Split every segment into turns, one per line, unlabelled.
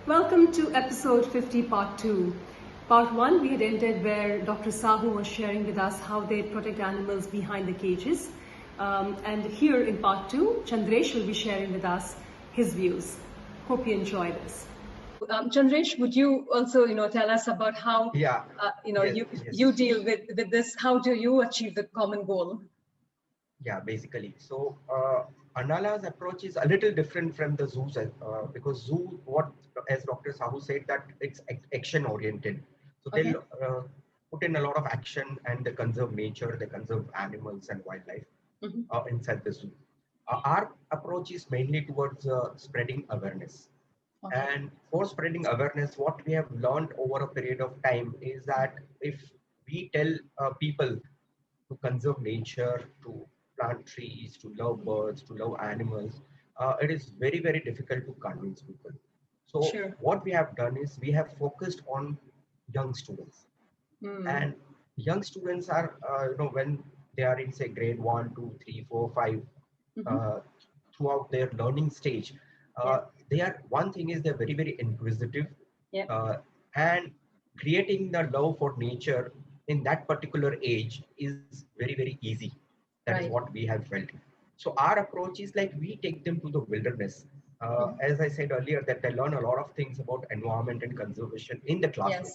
Welcome to episode 50, part 2. Part 1, we had ended where Dr. Sahu was sharing with us how they protect animals behind the cages. And here in part 2, Chandresh will be sharing with us his views. Hope you enjoy this. Chandresh, would you also, tell us about how, you deal with this? How do you achieve the common goal?
Yeah, basically. So Anala's approach is a little different from the zoo's because zoo, what as Dr. Sahu said, that it's action oriented. So they'll put in a lot of action and they conserve nature, they conserve animals and wildlife inside the zoo. Our approach is mainly towards spreading awareness. And for spreading awareness, what we have learned over a period of time is that if we tell people to conserve nature, to plant trees, to love birds, to love animals, it is very, very difficult to convince people. So what we have done is we have focused on young students. And young students are, when they are in say grade 1, 2, 3, 4, 5, throughout their learning stage, they are one thing is they're very, very inquisitive, and creating the love for nature in that particular age is very, very easy. That is what we have felt. So our approach is like we take them to the wilderness. As I said earlier, that they learn a lot of things about environment and conservation in the classroom.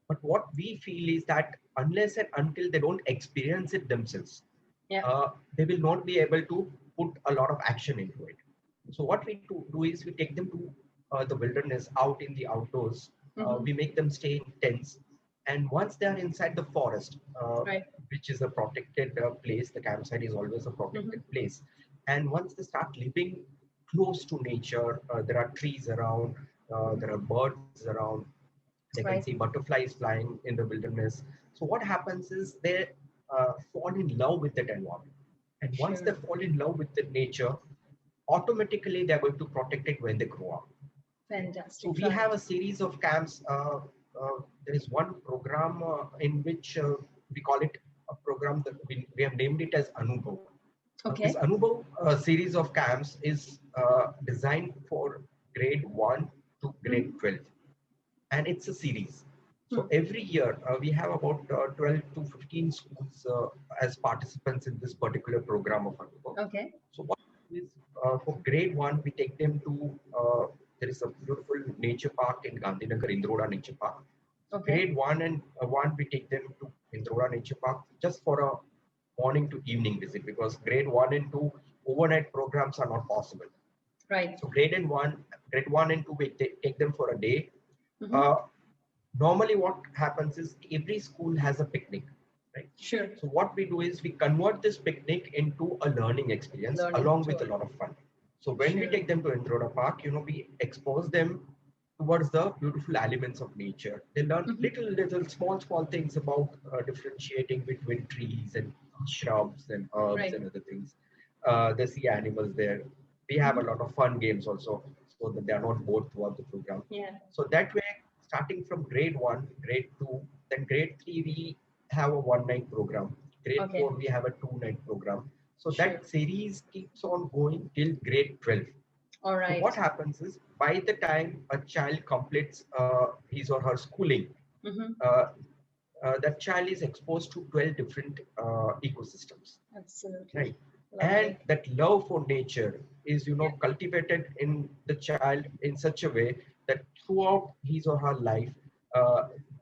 But what we feel is that unless and until they don't experience it themselves, they will not be able to put a lot of action into it. So what we do is we take them to the wilderness, out in the outdoors. We make them stay in tents, and once they are inside the forest, which is a protected place, the campsite is always a protected place. And once they start living close to nature, there are trees around, there are birds around, they can see butterflies flying in the wilderness. So what happens is they fall in love with that environment. And once they fall in love with the nature, automatically they're going to protect it when they grow up.
Fantastic.
So we have a series of camps. There is one program in which we call it a program that we have named it as Anubhav. This Anubhav series of camps is designed for grade 1 to grade 12, and it's a series. So every year we have about 12 to 15 schools as participants in this particular program of Anubhav. So what is for grade 1, we take them to there is a beautiful nature park in Gandhinagar, Indroda Nature Park. Grade 1 and 1, we take them to Indroda Nature Park just for a morning to evening visit, because grade 1 and 2 overnight programs are not possible. So grade 1 and 2, we take them for a day. Normally what happens is every school has a picnic, right? So what we do is we convert this picnic into a learning experience along with a lot of fun. So when we take them to Indroda Park, we expose them towards the beautiful elements of nature. They learn little small things about differentiating between trees and shrubs and herbs and other things. They see animals there. We have a lot of fun games also, so that they are not bored throughout the program. So that way, starting from grade 1, grade 2, then grade 3, we have a 1 night program. Grade 4, we have a 2 night program. So that series keeps on going till grade 12. So what happens is, by the time a child completes his or her schooling, uh, that child is exposed to 12 different ecosystems.
Absolutely.
Right. And that love for nature is, cultivated in the child in such a way that throughout his or her life,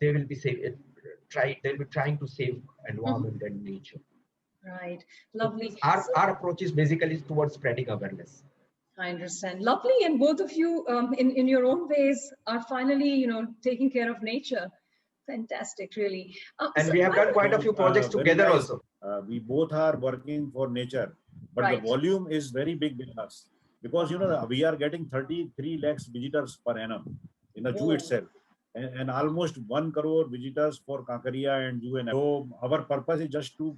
they will be they'll be trying to save environment and nature.
Right. Lovely.
Our approach is basically towards spreading awareness.
I understand. Lovely. And both of you, in your own ways, are finally, taking care of nature. Fantastic, really.
And we have done quite a few projects together
nice.
also.
We both are working for nature, but the volume is very big with us, because we are getting 33 lakhs visitors per annum in the zoo itself, and almost 1 crore visitors for Kankaria and zoo. And so our purpose is just to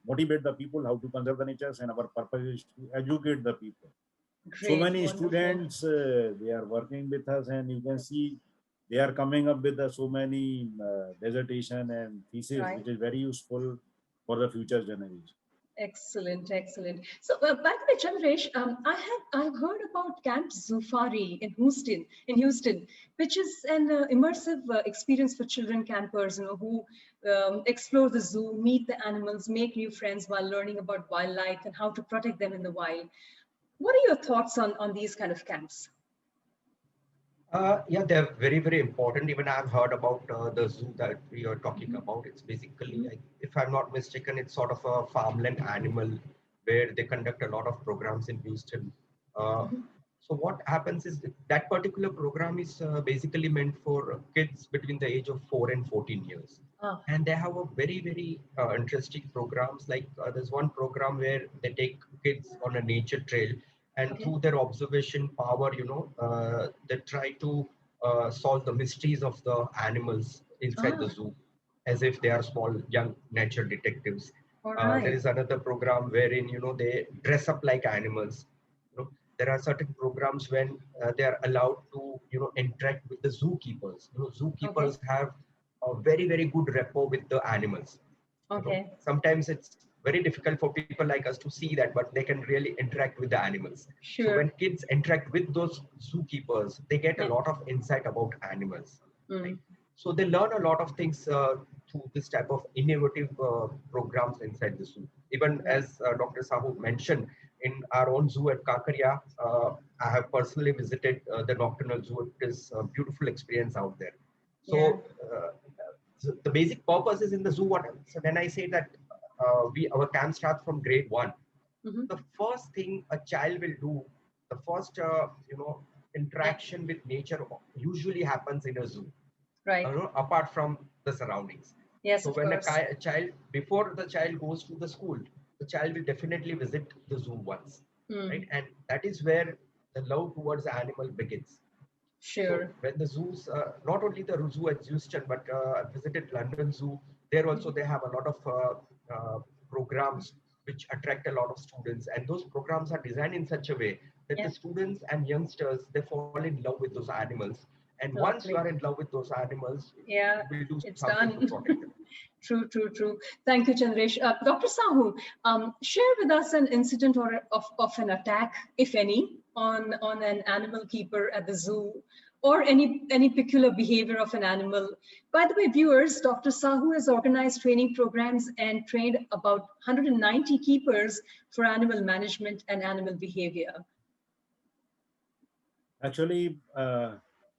motivate the people how to conserve the natures, and our purpose is to educate the people.
Great,
so many
wonderful.
students they are working with us, and you can see they are coming up with so many dissertation and thesis, which is very useful for the future generation.
Excellent, excellent. So, by the way, Chandresh, I've heard about Camp Zufari in Houston, which is an immersive experience for children campers, who explore the zoo, meet the animals, make new friends while learning about wildlife and how to protect them in the wild. What are your thoughts on these kind of camps?
Yeah, they're very, very important. Even I've heard about the zoo that we are talking
Mhm,
about. It's basically,
mhm,
if I'm not mistaken, it's sort of a farmland animal where they conduct a lot of programs in Houston. Uh,
mhm.
so what happens is that particular program is basically meant for kids between the age of 4 and 14 years.
Ah,
And they have a very, very interesting programs. Like there's one program where they take kids on a nature trail, and
okay.
through their observation power, they try to solve the mysteries of the animals inside the
Ah,
zoo, as if they are small young nature detectives.
all
There
right.
is another program wherein they dress up like animals. There are certain programs when they are allowed to interact with the zookeepers.
Okay.
Zookeepers have a very, very good rapport with the animals.
Okay.
Sometimes it's very difficult for people like us to see that, but they can really interact with the animals. So when
Sure.
kids interact with those zookeepers, they get a
Yeah.
lot of insight about animals, right?
Mm.
So they learn a lot of things through this type of innovative programs inside the zoo. Even
Right.
as Dr. Sahu mentioned, in our own zoo at Kakaria, I have personally visited the nocturnal zoo. It is a beautiful experience out there. So
Yeah.
uh, the basic purpose is in the zoo. What so when I say that we our camp starts from grade one,
Hmm.
the first thing a child will do, the first
Yeah.
interaction with nature usually happens in a zoo,
Right.
apart from the surroundings.
Yes,
So
of
when
course.
a child, before the child goes to the school, the child will definitely visit the zoo once, right?
Mm.
And that is where the love towards the animal begins. So
Sure.
when the zoos, not only the zoo at Houston, but I visited London Zoo. There also
Mhm.
they have a lot of programs which attract a lot of students, and those programs are designed in such a way that the
Yeah.
students and youngsters they fall in love with those animals. And once you are
Lovely.
in love with those animals,
Yeah,
you will do
it's
something to
done.
protect them.
True, true, true. Thank you, Chandresh. Dr. Sahu, share with us an incident of an attack, if any, on an animal keeper at the zoo, or any peculiar behavior of an animal. By the way, viewers, Dr. Sahu has organized training programs and trained about 190 keepers for animal management and animal behavior.
Actually,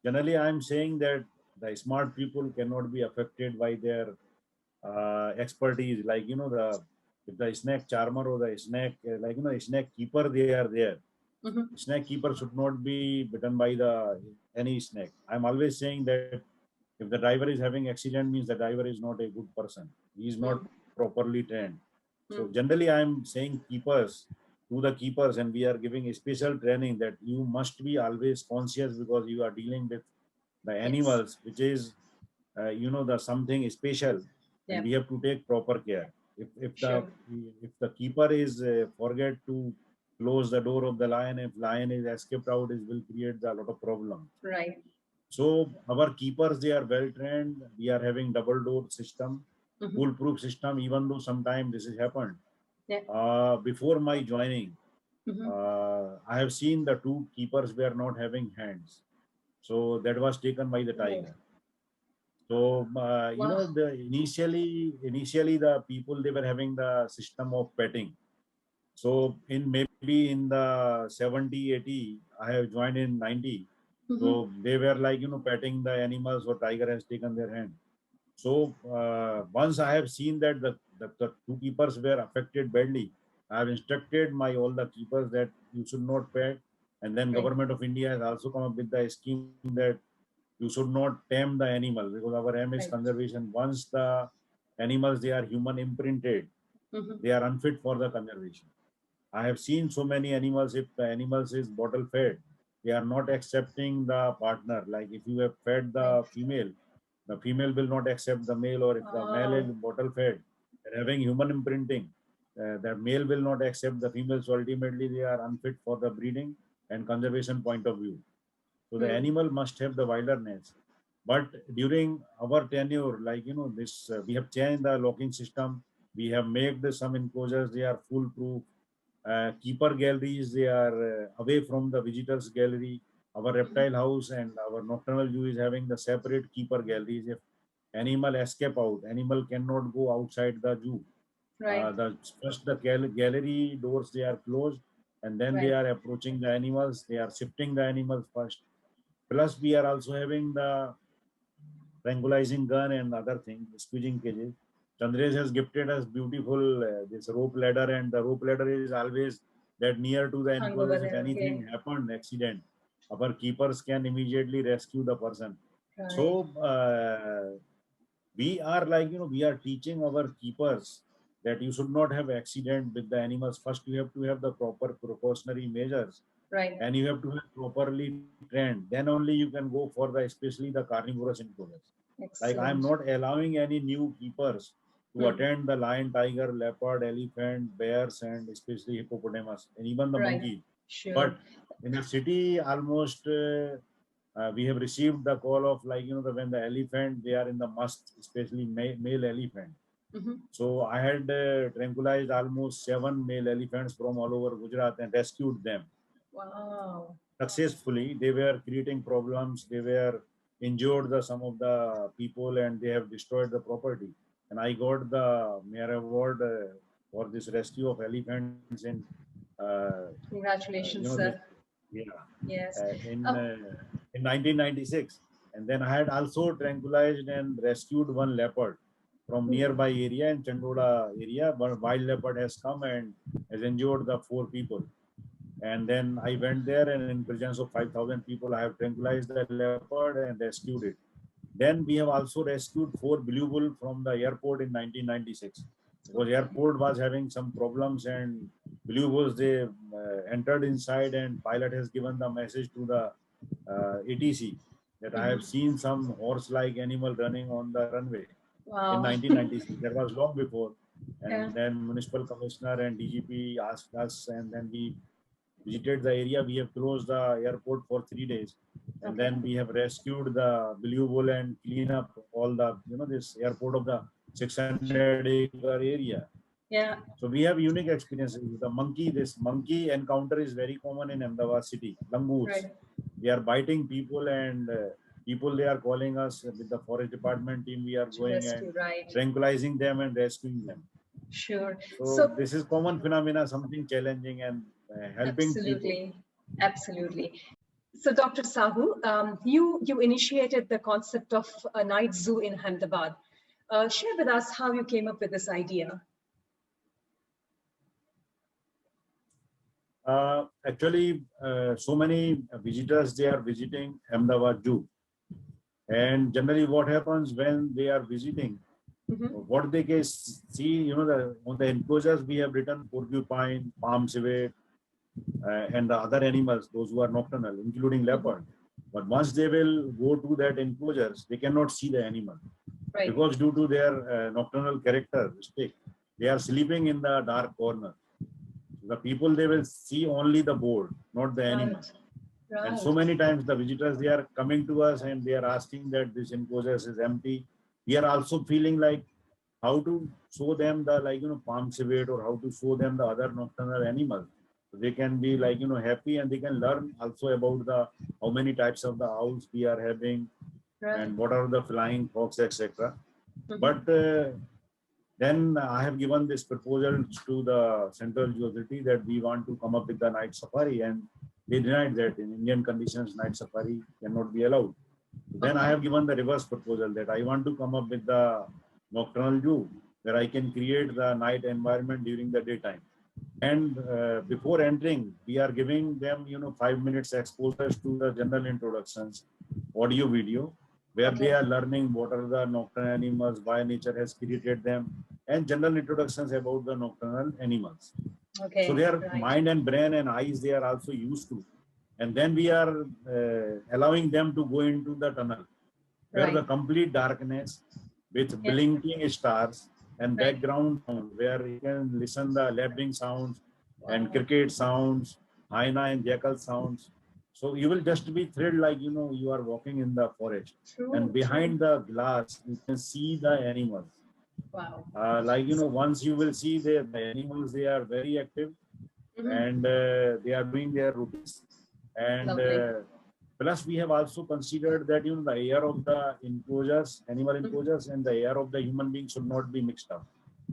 generally, I'm saying that the smart people cannot be affected by their expertise. Like the if the snake charmer or the snake, snake keeper, they are there.
Mhm.
Snake keeper should not be bitten by the any snake. I'm always saying that if the driver is having accident, means the driver is not a good person. He is not
Mm,
properly trained. So
mm.
generally, I'm saying keepers to the keepers, and we are giving a special training that you must be always conscious because you are dealing with the
Yes.
animals, which is the something special, and
Yeah.
we have to take proper care.
Sure.
If the keeper is forget to close the door of the lion, if lion is escaped out, it will create a lot of problem.
Right.
So our keepers, they are well trained. We are having double door system,
Mhm.
foolproof system. Even though sometimes this has happened
Yeah.
before my joining,
Mhm.
I have seen the two keepers were not having hands, so that was taken by the
Oh,
tiger. So
wow.
the initially the people they were having the system of petting. So in maybe in the 70, 80, I have joined in 90.
Mhm.
So they were like petting the animals or tiger has taken their hand. So once I have seen that the two keepers were affected badly, I have instructed my all the keepers that you should not pet. And then
Right.
government of India has also come up with the scheme that you should not tame the animal because our aim is
Right.
conservation. Once the animals they are human imprinted,
Mhm.
they are unfit for the conservation. I have seen so many animals. If the animals is bottle fed, they are not accepting the partner. Like if you have fed
Right.
the female will not accept the male, or if the male is
Oh,
bottle fed, they're having human imprinting. The male will not accept the female, so ultimately they are unfit for the breeding and conservation point of view. So the
hmm.
animal must have the wilderness. But during our tenure, like this, we have changed the locking system. We have made some enclosures, they are foolproof. Keeper galleries, they are away from the visitors gallery. Our reptile house and our nocturnal zoo is having the separate keeper galleries. If animal escape out, animal cannot go outside the zoo.
Right.
The first the gallery doors, they are closed, and then they
Right.
are approaching the animals. They are shifting the animals first. Plus, we are also having the tranquilizing gun and other things, squeezing cages. Chandresh has gifted us beautiful this rope ladder, and the rope ladder is always that near to the
Hung over
enclosures. If
there.
anything
Okay.
happened, accident, our keepers can immediately rescue the person. So
Right.
we are like, we are teaching our keepers that you should not have accident with the animals. First, you have to have the proper precautionary measures,
Right.
and you have to have properly trained. Then only you can go for the, especially the carnivorous enclosures. Like, I'm
Excellent.
not allowing any new keepers to
Hmm.
attend the lion, tiger, leopard, elephant, bears, and especially hippopotamus, and even the
Right.
monkey.
Sure.
But in the city, almost we have received the call of, like, when the elephant, they are in the must, especially male elephant.
Hmm.
So I had tranquilized almost 7 male elephants from all over Gujarat and rescued them
Wow.
successfully. They were creating problems. They were injured some of the people, and they have destroyed the property. And I got the Mayor Award for this rescue of elephants
Congratulations,
this,
sir.
yeah,
Yes.
uh, in
Um,
uh, in 1996. And then I had also tranquilized and rescued one leopard from nearby area in Chandola area. One wild leopard has come and has injured the 4 people. And then I went there, and in presence of 5,000 people, I have tranquilized the leopard and rescued it. Then we have also rescued 4 blue bull from the airport in 1996, because airport was having some problems, and blue bulls, they entered inside, and pilot has given the message to the ATC that I have
mhm.
seen some horse-like animal running on the runway in
Wow.
1996. That was long before.
Yeah.
And then municipal commissioner and DGP asked us, and then we visited the area. We have closed the airport for 3 days, and
Okay.
then we have rescued the blue bull and clean up all the, this airport of the 600-acre area.
Yeah.
So we have unique experiences. The monkey, this monkey encounter is very common in Ahmedabad city. Langurs,
Right.
they are biting people, and people, they are calling us with the forest department team. We are
To
going and
rescue. Right.
tranquilizing them and rescuing them.
Sure.
So
So
this is common phenomena, something challenging, and helping people.
absolutely. Absolutely. So, Dr. Sahu, you initiated the concept of a night zoo in Ahmedabad. Share with us how you came up with this idea.
Actually, so many visitors, they are visiting Ahmedabad Zoo. And generally what happens when they are visiting,
Mhm.
what they can see, on the enclosures, we have written porcupine, palm civet, and the other animals, those who are nocturnal, including
Mhm.
leopard. But once they will go to that enclosures, they cannot see the animal,
Right.
because due to their nocturnal characteristic, they are sleeping in the dark corner. The people, they will see only the board, not the animal.
Right.
And
Right.
so many times the visitors, they are coming to us and they are asking that this enclosures is empty. We are also feeling like how to show them the, like, palm civet, or how to show them the other nocturnal animals. So they can be like, happy, and they can learn also about the how many types of the owls we are having,
Right.
and what are the flying fox, etc.
Mhm.
But then I have given this proposal to the Central Zoo Authority that we want to come up with the night safari, and they denied that in Indian conditions, night safari cannot be allowed. Then I
Okay.
have given the reverse proposal that I want to come up with the nocturnal zoo, where I can create the night environment during the daytime. And before entering, we are giving them, 5 minutes exposures to the general introductions, audio, video, where they
Okay.
are learning what are the nocturnal animals, why nature has created them, and general introductions about the nocturnal animals. So
Okay.
their
Right.
mind and brain and eyes, they are also used to. And then we are allowing them to go into the tunnel, where the
Right.
complete darkness with
Yeah.
blinking stars and
Right.
background sound, where you can listen the lapping sounds and
Wow.
cricket sounds, hyena and jackal sounds. So you will just be thrilled, like, you are walking in the forest, and
True. True.
behind the glass you can see the animals.
Wow.
Like, once you will see the animals, they are very active, and they are doing their routines. And
Lovely.
plus, we have also considered that the air of the enclosures, animal enclosures, and the air of the human being should not be mixed up,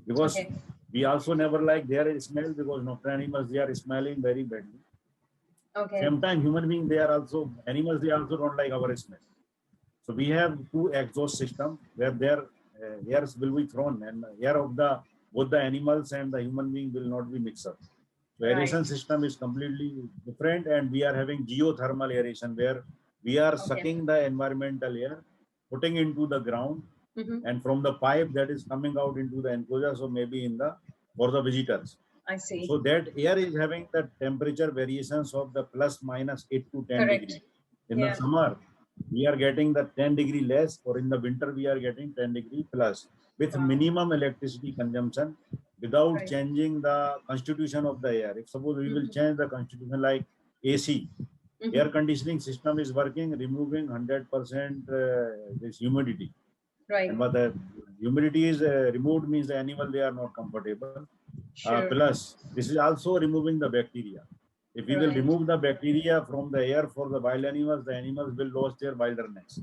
because
Okay.
we also never like their smell, because nocturnal animals, they are smelling very badly.
Okay.
Same time, human being, they are also animals. They also don't like our smell. So we have two exhaust system where their airs will be thrown, and air of the both the animals and the human being will not be mixed up. So aeration
Right.
system is completely different, and we are having geothermal aeration where we are
Okay.
sucking the environmental air, putting into the ground,
Mm-hmm.
and from the pipe that is coming out into the enclosure, so maybe in the for the visitors.
I see.
So that air is having the temperature variations of the plus minus 8 to 10
Correct.
degree. In the
Yeah.
summer, we are getting the 10 degree less, or in the winter, we are getting 10 degree plus with
Wow.
minimum electricity consumption without
Right.
changing the constitution of the air. If suppose we will change the constitution like AC, air conditioning system is working, removing 100% this humidity.
Right.
And but the humidity is removed means the animal, they are not comfortable.
Sure.
Plus, this is also removing the bacteria. If we will
Right.
remove the bacteria from the air for the wild animals, the animals will lose their wilderness.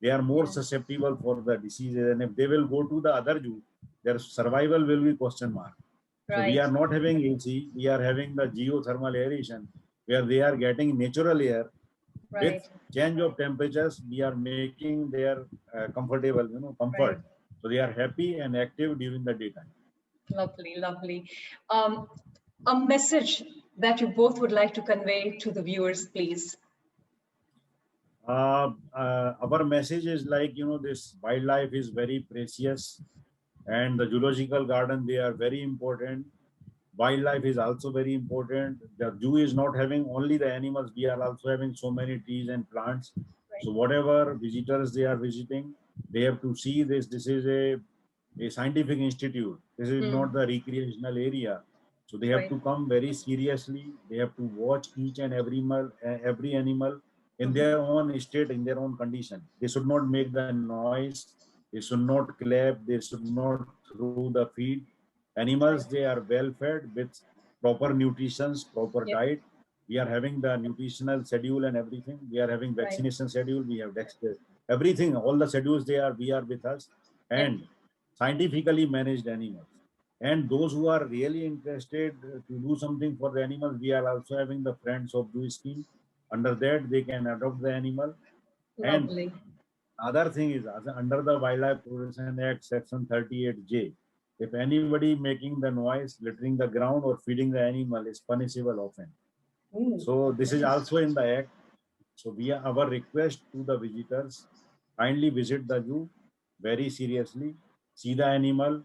They are more susceptible for the diseases, and if they will go to the other zoo, their survival will be question mark. So we
Right.
are not having AC, we are having the geothermal aeration, where they are getting natural air.
Right.
With change of temperatures, we are making their comfortable, comfort.
Right.
So they are happy and active during the daytime.
Lovely, lovely. A message that you both would like to convey to the viewers, please.
Our message is like, this wildlife is very precious, and the zoological garden, they are very important. Wildlife is also very important. The zoo is not having only the animals, we are also having so many trees and plants.
Right.
So whatever visitors they are visiting, they have to see this. This is a scientific institute. This is not the recreational area. So they have
Right.
to come very seriously. They have to watch each and every animal in their own state, in their own condition. They should not make the noise. They should not clap. They should not throw the feed. Animals, they are well fed with proper nutrition, proper
Yep.
diet. We are having the nutritional schedule and everything. We are having
Right.
vaccination schedule. We have everything, all the schedules, we are with us, and scientifically managed animals. And those who are really interested to do something for the animals, we are also having the Friends of Zoo scheme. Under that, they can adopt the animal.
Lovely.
And other thing is, under the Wildlife Protection Act, Section 38J, if anybody making the noise, littering the ground, or feeding the animal is punishable offense. So this is also in the act. So our request to the visitors, kindly visit the zoo very seriously, see the animal,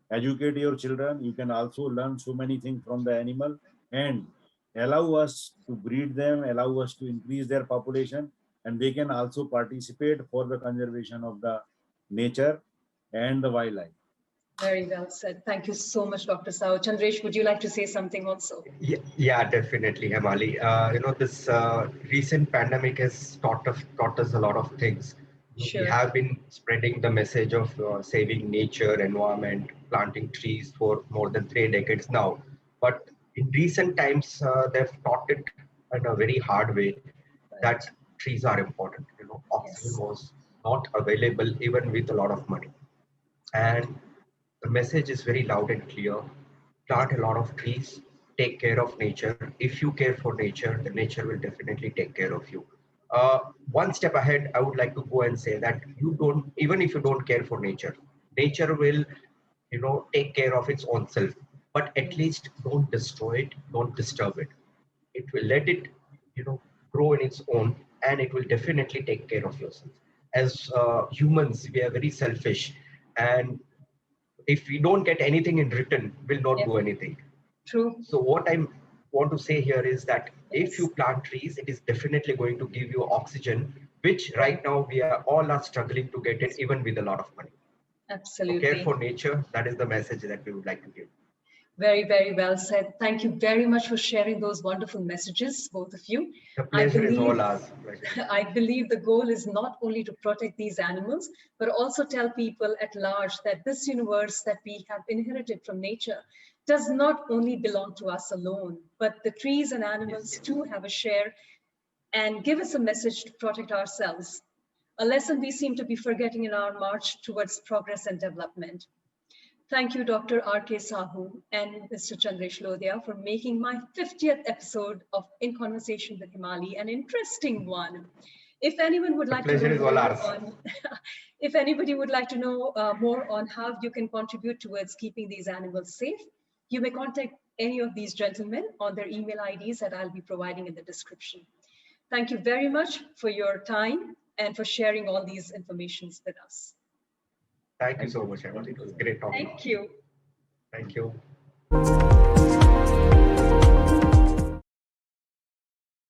educate your children. You can also learn so many things from the animal, and allow us to breed them, allow us to increase their population, and they can also participate for the conservation of the nature and the wildlife.
Very well said. Thank you so much, Dr. Sahu. Chandresh, would you like to say something also?
Yeah, definitely, Hemali. This recent pandemic has taught us a lot of things.
Sure.
We have been spreading the message of saving nature, environment, planting trees for more than 3 decades now. But in recent times, they've taught it in a very hard way that trees are important. Oxygen was not available even with a lot of money. And the message is very loud and clear. Plant a lot of trees, take care of nature. If you care for nature, the nature will definitely take care of you. One step ahead, I would like to go and say that even if you don't care for nature, nature will, take care of its own self. But at least don't destroy it, don't disturb it. It will let it, grow in its own, and it will definitely take care of yourself. As humans, we are very selfish, and if we don't get anything in return, we'll not do anything.
True.
So what I want to say here is that if you plant trees, it is definitely going to give you oxygen, which right now we are all struggling to get it, even with a lot of money.
Absolutely.
So care for nature. That is the message that we would like to give.
Very, very well said. Thank you very much for sharing those wonderful messages, both of you.
The pleasure is all ours.
I believe the goal is not only to protect these animals, but also tell people at large that this universe that we have inherited from nature does not only belong to us alone, but the trees and animals too have a share, and give us a message to protect ourselves. A lesson we seem to be forgetting in our march towards progress and development. Thank you, Dr. R.K. Sahu and Mr. Chandresh Lodhia, for making my 50th episode of In Conversation with Himali an interesting one. If anyone would like to know more on, if anybody would like to know more on how you can contribute towards keeping these animals safe, you may contact any of these gentlemen on their email IDs that I'll be providing in the description. Thank you very much for your time and for sharing all these informations with us.
Thank you so much, Emma. It was great talking.
Thank you.
Thank you.